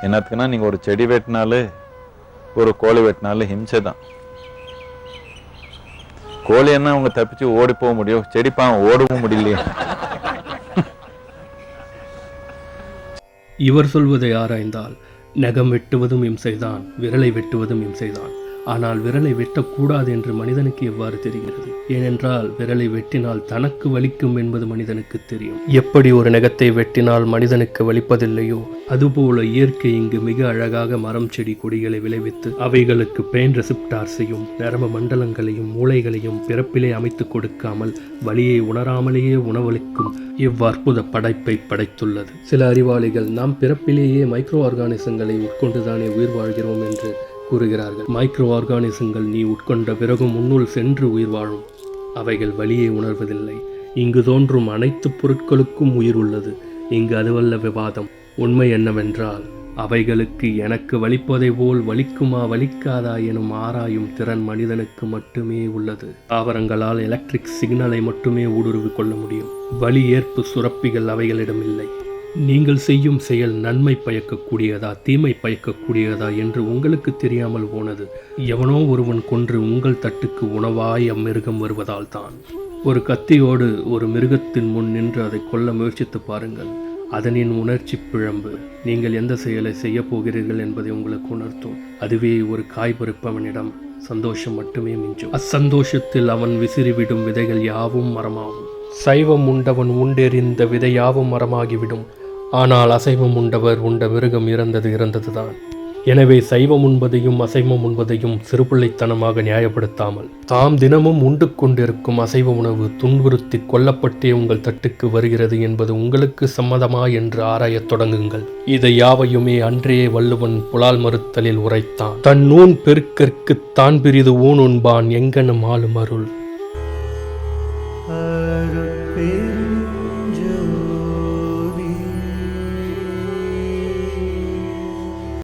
என்னத்துக்குன்னா நீங்கள் ஒரு செடி வெட்டினாலும் ஒரு கோழி வெட்டினாலும் ஹிம்சை தான். கோழி என்ன அவங்க தப்பிச்சு ஓடி போக முடியும், செடி பாவம் ஓடவும் முடியலையே. இவர் சொல்வதை ஆராய்ந்தால் நகம் வெட்டுவதும் இம்சைதான், விரலை வெட்டுவதும் இம்சைதான். ஆனால் விரலை வெட்டக்கூடாது என்று மனிதனுக்கு எவ்வாறு தெரிகிறது? ஏனென்றால் விரலை வெட்டினால் தனக்கு வலிக்கும் என்பது மனிதனுக்கு தெரியும். எப்படி ஒரு நகத்தை வெட்டினால் மனிதனுக்கு வலிப்பதில்லையோ அதுபோல இயற்கை இங்கு மிக அழகாக மரம் செடி கொடிகளை விளைவித்து அவைகளுக்கு பெயின் ரெசிப்டார்ஸையும் நரம்பு மண்டலங்களையும் மூளைகளையும் பிறப்பிலே அமைத்து கொடுக்காமல் வலியை உணராமலேயே உணவளிக்கும் இவ்வற்புத படைப்பை படைத்துள்ளது. சில அறிவாளிகள் நாம் பிறப்பிலேயே மைக்ரோ ஆர்கானிசங்களை உட்கொண்டுதானே உயிர் வாழ்கிறோம் என்று கூறுகிறார்கள். மைக்ரோ ஆர்கானிசங்கள் நீ உட்கொண்ட பிறகும் முன்னுள் சென்று உயிர் வாழும். அவைகள் வலியை உணர்வதில்லை. இங்கு தோன்றும் அனைத்து பொருட்களுக்கும் உயிர் உள்ளது. இங்கு அதுவல்ல விவாதம். உண்மை என்னவென்றால் அவைகளுக்கு எனக்கு வலிப்பதை போல் வலிக்குமா வலிக்காதா எனும் ஆராயும் திறன் மனிதனுக்கு மட்டுமே உள்ளது. தாவரங்களால் எலக்ட்ரிக் சிக்னலை மட்டுமே ஊடுருவிக் கொள்ள முடியும். வலி ஏற்பு சுரப்பிகள் அவைகளிடம் இல்லை. நீங்கள் செய்யும் செயல் நன்மை பயக்கக்கூடியதா தீமை பயக்கக்கூடியதா என்று உங்களுக்கு தெரியாமல் போனது எவனோ ஒருவன் கொன்று உங்கள் தட்டுக்கு உணவாய் அம்மிருகம் வருவதால் தான். ஒரு கத்தியோடு ஒரு மிருகத்தின் முன் நின்று அதை கொல்ல முயற்சித்து பாருங்கள். அதனின் உணர்ச்சி பிழம்பு நீங்கள் எந்த செயலை செய்ய போகிறீர்கள் என்பதை உங்களுக்கு உணர்த்தும். அதுவே ஒரு காய் பறிப்பவனிடம் சந்தோஷம் மட்டுமே மிஞ்சும். அச்சந்தோஷத்தில் அவன் விசிறிவிடும் விதைகள் யாவும் மரமாகும். சைவம் உண்டவன் உண்டெறிந்த விதை யாவும் மரமாகிவிடும். ஆனால் அசைவம் உண்டவர் உண்ட மிருகம் இறந்ததுதான். எனவே சைவம் உண்பதையும் அசைவம் உண்பதையும் சிறுபிள்ளைத்தனமாக நியாயப்படுத்தாமல் தாம் தினமும் உண்டு கொண்டிருக்கும் அசைவ உணவு துன்புறுத்தி கொல்லப்பட்டே உங்கள் தட்டுக்கு வருகிறது என்பது உங்களுக்கு சம்மதமா என்று ஆராயத் தொடங்குங்கள். இதை யாவையுமே அன்றைய வள்ளுவன் புலால் மறுத்தலில் உரைத்தான். தன் நூன் பெருக்கற்கு தான் பிரிது ஊன் உண்பான் எங்கனும் ஆளும் அருள்.